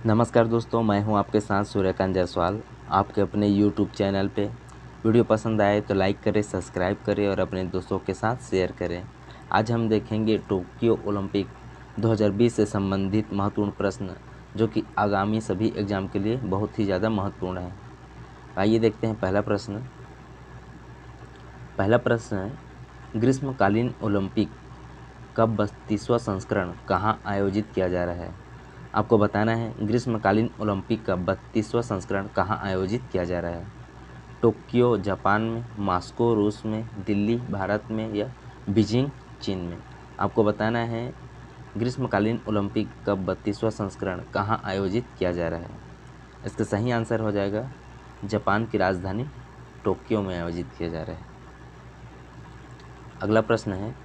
नमस्कार दोस्तों, मैं हूं आपके साथ सूर्यकांत जायसवाल। आपके अपने यूट्यूब चैनल पे वीडियो पसंद आए तो लाइक करें, सब्सक्राइब करें और अपने दोस्तों के साथ शेयर करें। आज हम देखेंगे टोक्यो ओलंपिक 2020 से संबंधित महत्वपूर्ण प्रश्न, जो कि आगामी सभी एग्ज़ाम के लिए बहुत ही ज़्यादा महत्वपूर्ण है। आइए देखते हैं पहला प्रश्न। पहला प्रश्न है, ग्रीष्मकालीन ओलंपिक का 32वां संस्करण कहाँ आयोजित किया जा रहा है? आपको बताना है ग्रीष्मकालीन ओलंपिक का 32वां संस्करण कहाँ आयोजित किया जा रहा है। टोक्यो जापान में, मॉस्को रूस में, दिल्ली भारत में या बीजिंग चीन में। आपको बताना है ग्रीष्मकालीन ओलंपिक का 32वां संस्करण कहाँ आयोजित किया जा रहा है। इसका सही आंसर हो जाएगा जापान की राजधानी टोक्यो में आयोजित किया जा रहा है। अगला प्रश्न है,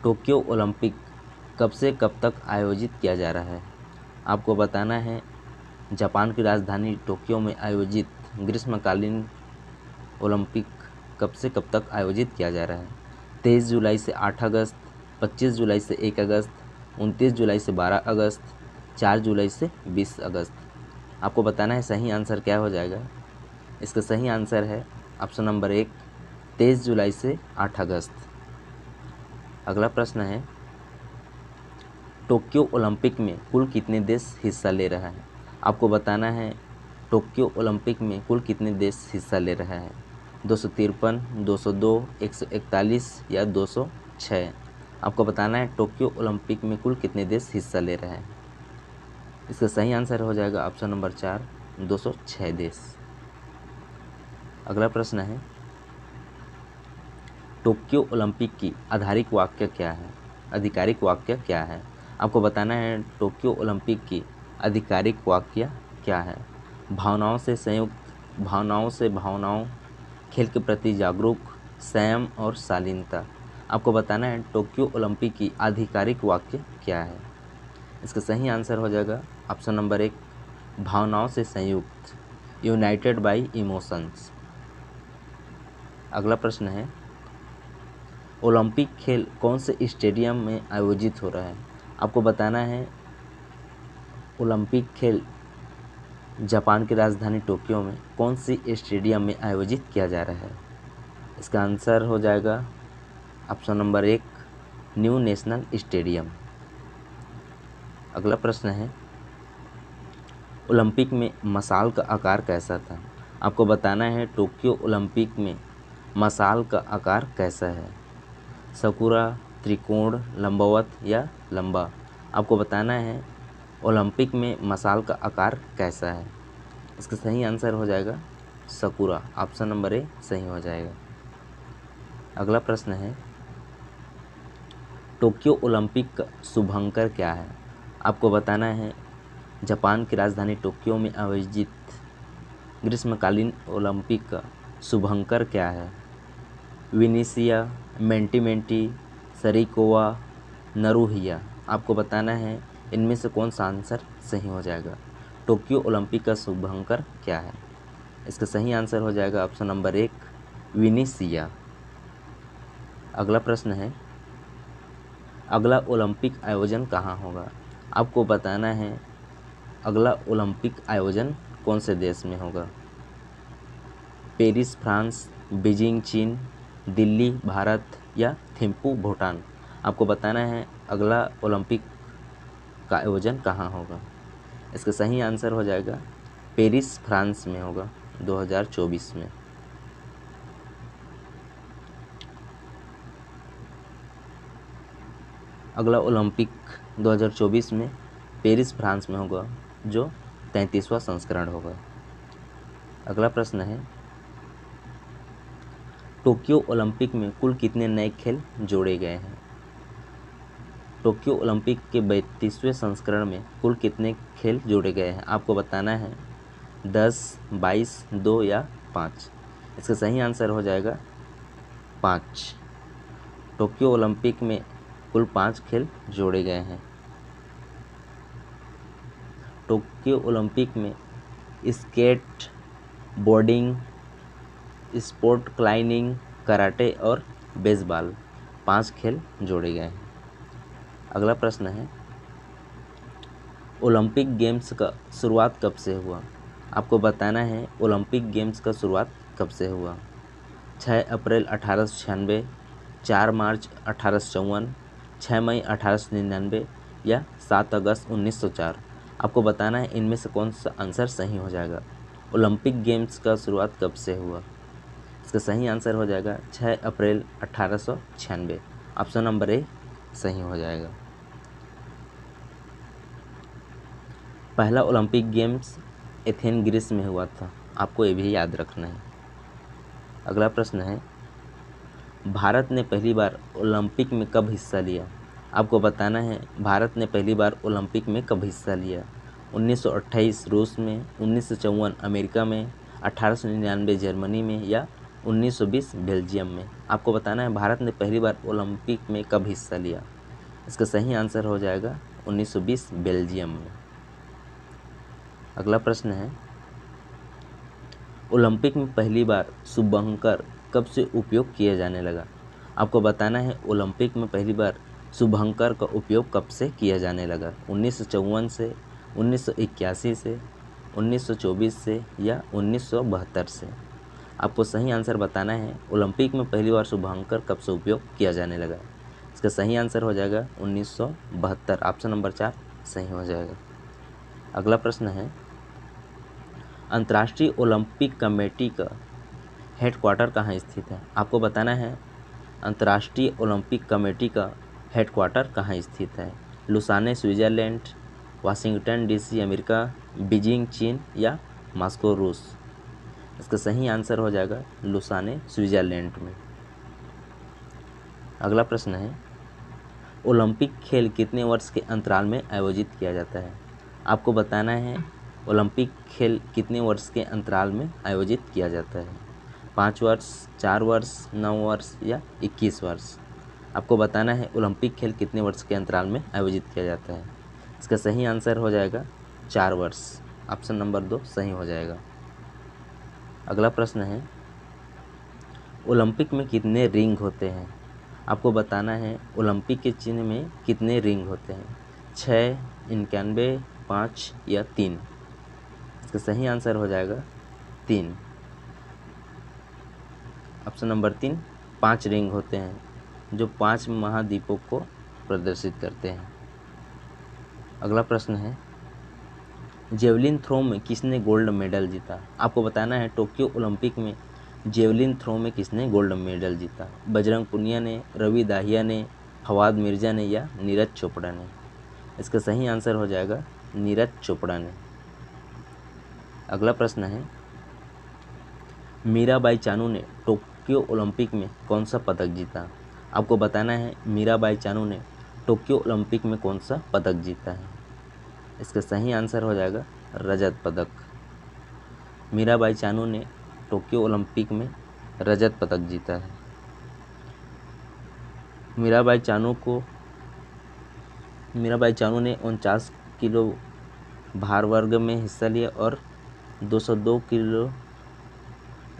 टोक्यो ओलंपिक कब से कब तक आयोजित किया जा रहा है? आपको बताना है जापान की राजधानी टोक्यो में आयोजित ग्रीष्मकालीन ओलंपिक कब से कब तक आयोजित किया जा रहा है। 23 जुलाई से 8 अगस्त, 25 जुलाई से 1 अगस्त, 29 जुलाई से 12 अगस्त, 4 जुलाई से 20 अगस्त। आपको बताना है सही आंसर क्या हो जाएगा। इसका सही आंसर है ऑप्शन नंबर 1, 23 जुलाई से 8 अगस्त। अगला प्रश्न है, टोक्यो ओलंपिक में कुल कितने देश हिस्सा ले रहा है? आपको बताना है टोक्यो ओलंपिक में कुल कितने देश हिस्सा ले रहा है। 253, 202, 141 या 206। आपको बताना है टोक्यो ओलंपिक में कुल कितने देश हिस्सा ले रहे हैं। इसका सही आंसर हो जाएगा ऑप्शन नंबर 4, 206 देश। अगला प्रश्न है, टोक्यो ओलंपिक की आधारिक वाक्य क्या है? आधिकारिक वाक्य क्या है? आपको बताना है टोक्यो ओलंपिक की आधिकारिक वाक्य क्या है। भावनाओं से संयुक्त, भावनाओं से भावनाओं, खेल के प्रति जागरूक, संयम और शालीनता। आपको बताना है टोक्यो ओलंपिक की आधिकारिक वाक्य क्या है। इसका सही आंसर हो जाएगा ऑप्शन नंबर 1, भावनाओं से संयुक्त, यूनाइटेड बाय इमोशंस। अगला प्रश्न है, ओलंपिक खेल कौन से स्टेडियम में आयोजित हो रहा है? आपको बताना है ओलंपिक खेल जापान की राजधानी टोक्यो में कौन सी स्टेडियम में आयोजित किया जा रहा है। इसका आंसर हो जाएगा option number 1, new national stadium. अगला प्रश्न है, ओलंपिक में मशाल का आकार कैसा था? आपको बताना है टोक्यो ओलंपिक में मशाल का आकार कैसा है। सकुरा, त्रिकोण, लंबवत या लंबा। आपको बताना है ओलंपिक में मशाल का आकार कैसा है। इसका सही आंसर हो जाएगा सकुरा, ऑप्शन नंबर ए सही हो जाएगा। अगला प्रश्न है, टोक्यो ओलंपिक का शुभंकर क्या है? आपको बताना है जापान की राजधानी टोक्यो में आयोजित ग्रीष्मकालीन ओलंपिक का शुभंकर क्या है। विनीसिया, मेंटी, सरिकोवा, नरूहिया। आपको बताना है इनमें से कौन सा आंसर सही हो जाएगा। टोक्यो ओलंपिक का शुभंकर क्या है। इसका सही आंसर हो जाएगा ऑप्शन नंबर 1, विनीसिया। अगला प्रश्न है, अगला ओलंपिक आयोजन कहाँ होगा? आपको बताना है अगला ओलंपिक आयोजन कौन से देश में होगा। पेरिस फ्रांस, बीजिंग चीन, दिल्ली भारत या थिम्पू भूटान। आपको बताना है अगला ओलंपिक का आयोजन कहाँ होगा। इसका सही आंसर हो जाएगा पेरिस फ्रांस में होगा 2024 में। अगला ओलंपिक 2024 में पेरिस फ्रांस में होगा, जो 33वां संस्करण होगा। अगला प्रश्न है, टोक्यो ओलंपिक में कुल कितने नए खेल जोड़े गए हैं? टोक्यो ओलंपिक के 32वें संस्करण में कुल कितने खेल जोड़े गए हैं? आपको बताना है 10, 22, 2 या 5। इसका सही आंसर हो जाएगा 5। टोक्यो ओलंपिक में कुल 5 खेल जोड़े गए हैं। टोक्यो ओलंपिक में skateboarding, sport climbing, karate और बेसबॉल 5 खेल जोड़े गए हैं। अगला प्रश्न है, ओलंपिक गेम्स का शुरुआत कब से हुआ? आपको बताना है ओलंपिक गेम्स का शुरुआत कब से हुआ। 6 अप्रैल 1896, 4 मार्च 1854, 6 मई 1899 या 7 अगस्त 1904। आपको बताना है इनमें से कौन सा आंसर सही हो जाएगा। ओलंपिक गेम्स का शुरुआत कब से हुआ? इसका सही आंसर हो जाएगा 6 अप्रैल 1896। ऑप्शन नंबर ए सही हो जाएगा। पहला ओलंपिक गेम्स एथेन ग्रीस में हुआ था। आपको ये भी याद रखना है। अगला प्रश्न है, भारत ने पहली बार ओलंपिक में कब हिस्सा लिया? आपको बताना है भारत ने पहली बार ओलंपिक में कब हिस्सा लिया। 1928 रूस में, 1954 अमेरिका में, 1899 जर्मनी में या 1920 बेल्जियम में। आपको बताना है भारत ने पहली बार ओलंपिक में कब हिस्सा लिया। इसका सही आंसर हो जाएगा 1920 बेल्जियम में। अगला प्रश्न है, ओलंपिक में पहली बार शुभंकर कब से उपयोग किया जाने लगा? आपको बताना है ओलंपिक में पहली बार शुभंकर का उपयोग कब से किया जाने लगा। 1954 से, 1981 से, 1924 से या 1972 से। आपको सही आंसर बताना है ओलंपिक में पहली बार शुभंकर कब से उपयोग किया जाने लगा। इसका सही आंसर हो जाएगा 1972। ऑप्शन नंबर 4 सही हो जाएगा। अगला प्रश्न है, अंतर्राष्ट्रीय ओलंपिक कमेटी का हेडक्वार्टर कहाँ स्थित है? आपको बताना है अंतर्राष्ट्रीय ओलंपिक कमेटी का हेडक्वार्टर कहाँ स्थित है। Lausanne Switzerland, Washington DC America, Beijing चीन या मॉस्को रूस। इसका सही आंसर हो जाएगा लुसाने स्विट्जरलैंड में। अगला प्रश्न है, ओलंपिक खेल कितने वर्ष के अंतराल में आयोजित किया जाता है? आपको बताना है ओलंपिक खेल कितने वर्ष के अंतराल में आयोजित किया जाता है। 5 वर्ष, 4 वर्ष, 9 वर्ष या 21 वर्ष। आपको बताना है ओलंपिक खेल कितने वर्ष के अंतराल में आयोजित किया जाता है। इसका सही आंसर हो जाएगा 4 वर्ष। ऑप्शन नंबर 2 सही हो जाएगा। अगला प्रश्न है, ओलंपिक में कितने रिंग होते हैं? आपको बताना है ओलंपिक के चिन्ह में कितने रिंग होते हैं। 6, 91, 5 या 3। इसका सही आंसर हो जाएगा 3। ऑप्शन नंबर 3 5 रिंग होते हैं जो 5 महाद्वीपों को प्रदर्शित करते हैं। अगला प्रश्न है, जेवलिन थ्रो में किसने गोल्ड मेडल जीता? आपको बताना है टोक्यो ओलंपिक में जेवलिन थ्रो में किसने गोल्ड मेडल जीता। बजरंग पुनिया ने, रवि दाहिया ने, फवाद मिर्जा ने या नीरज चोपड़ा ने। इसका सही आंसर हो जाएगा नीरज चोपड़ा ने। अगला प्रश्न है, मीराबाई चानू ने टोक्यो ओलंपिक में कौन सा पदक जीता? आपको बताना है मीराबाई चानू ने टोक्यो ओलंपिक में कौन सा पदक जीता है। इसका सही आंसर हो जाएगा रजत पदक। मीराबाई चानू ने टोक्यो ओलंपिक में रजत पदक जीता है। मीराबाई चानू ने 49 किलो भार वर्ग में हिस्सा लिया और 202 किलो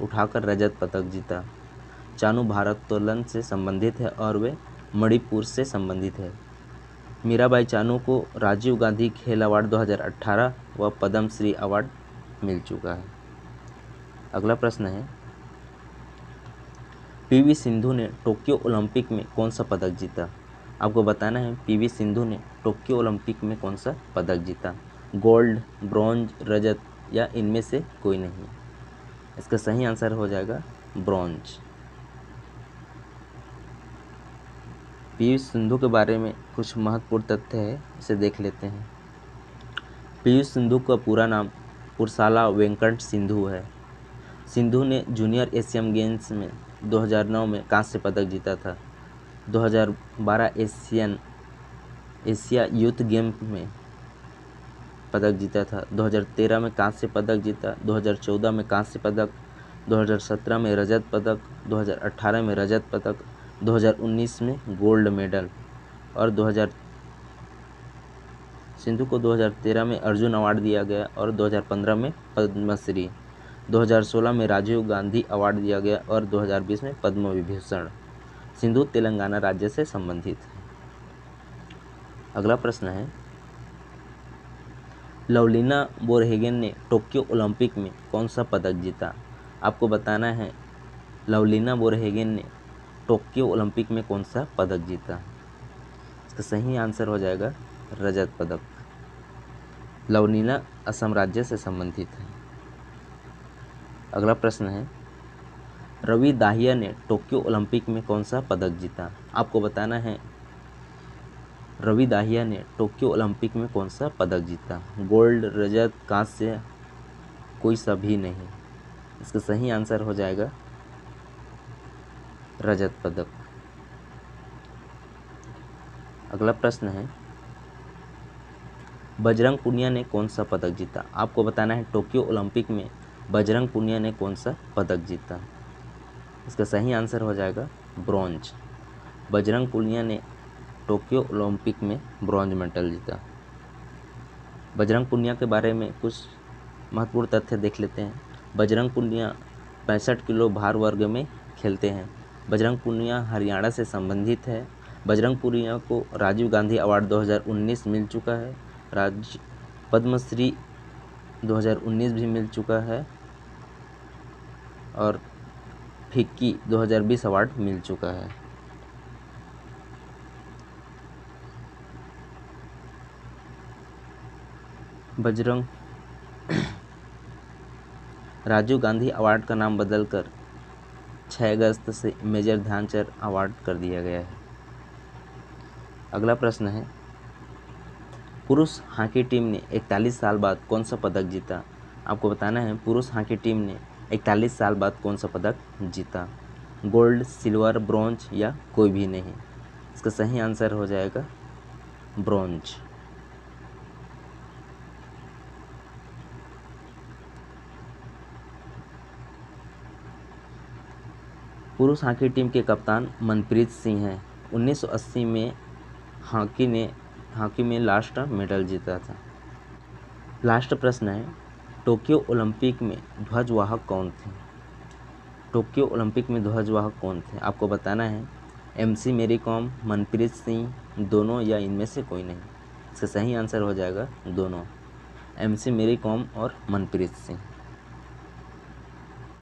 उठाकर रजत पदक जीता। चानू भारोत्तोलन से संबंधित है और वे मणिपुर से संबंधित है। मीराबाई चानू को राजीव गांधी खेल अवार्ड 2018 व पद्म श्री अवार्ड मिल चुका है। अगला प्रश्न है, पीवी सिंधु ने टोक्यो ओलंपिक में कौन सा पदक जीता? आपको बताना है पीवी सिंधु ने टोक्यो ओलंपिक में कौन सा पदक जीता। गोल्ड, ब्रॉन्ज, रजत या इनमें से कोई नहीं। इसका सही आंसर हो जाएगा ब्रॉन्ज। पीवी सिंधु के बारे में कुछ महत्वपूर्ण तथ्य है, इसे देख लेते हैं। पीवी सिंधु का पूरा नाम पुरसाला वेंकट सिंधु है। सिंधु ने जूनियर एशियन गेम्स में 2009 में कांस्य पदक जीता था। 2012 एशिया यूथ गेम में पदक जीता था। 2013 में कांस्य पदक जीता। 2014 में कांस्य पदक, 2017 में रजत पदक, 2018 में रजत पदक, 2019 में गोल्ड मेडल और सिंधु को 2013 में अर्जुन अवार्ड दिया गया और 2015 में पद्मश्री, 2016 में राजीव गांधी अवार्ड दिया गया और 2020 में पद्म विभूषण। सिंधु तेलंगाना राज्य से संबंधित है। अगला प्रश्न है, लवलीना बोरगोहेन ने टोक्यो ओलंपिक में कौन सा पदक जीता? आपको बताना है लवलीना बोरगोहेन ने टोक्यो ओलंपिक में कौन सा पदक जीता? इसका सही आंसर हो जाएगा रजत पदक। लवलीना असम राज्य से संबंधित है। अगला प्रश्न है, रवि दाहिया ने टोक्यो ओलंपिक में कौन सा पदक जीता? आपको बताना है रवि दाहिया ने टोक्यो ओलंपिक में कौन सा पदक जीता? गोल्ड, रजत, कांस्य, कोई सा भी नहीं। इसका सही आंसर हो जाएगा रजत पदक। अगला प्रश्न है, बजरंग पुनिया ने कौन सा पदक जीता? आपको बताना है टोक्यो ओलंपिक में बजरंग पुनिया ने कौन सा पदक जीता? इसका सही आंसर हो जाएगा ब्रॉन्ज। बजरंग पुनिया ने टोक्यो ओलंपिक में ब्रॉन्ज मेडल जीता। बजरंग पुनिया के बारे में कुछ महत्वपूर्ण तथ्य देख लेते हैं। बजरंग पुनिया 65 किलो भार वर्ग में खेलते हैं। बजरंग पुनिया हरियाणा से संबंधित है। बजरंग पुनिया को राजीव गांधी अवार्ड 2019 मिल चुका है। पद्मश्री 2019 भी मिल चुका है और फिक्की 2020 अवार्ड मिल चुका है। बजरंग राजीव गांधी अवार्ड का नाम बदलकर 6 अगस्त से मेजर ध्यानचंद अवार्ड कर दिया गया है। अगला प्रश्न है, पुरुष हॉकी टीम ने 41 साल बाद कौन सा पदक जीता? आपको बताना है पुरुष हॉकी टीम ने 41 साल बाद कौन सा पदक जीता? गोल्ड, सिल्वर, ब्रॉन्ज या कोई भी नहीं। इसका सही आंसर हो जाएगा ब्रॉन्ज। पुरुष हॉकी टीम के कप्तान मनप्रीत सिंह हैं। 1980 में हॉकी में लास्ट मेडल जीता था। लास्ट प्रश्न है, टोक्यो ओलंपिक में ध्वजवाहक कौन थे? टोक्यो ओलंपिक में ध्वजवाहक कौन थे? आपको बताना है MC मेरी कॉम, मनप्रीत सिंह, दोनों या इनमें से कोई नहीं। इसका सही आंसर हो जाएगा दोनों, MC मेरी कॉम और मनप्रीत सिंह।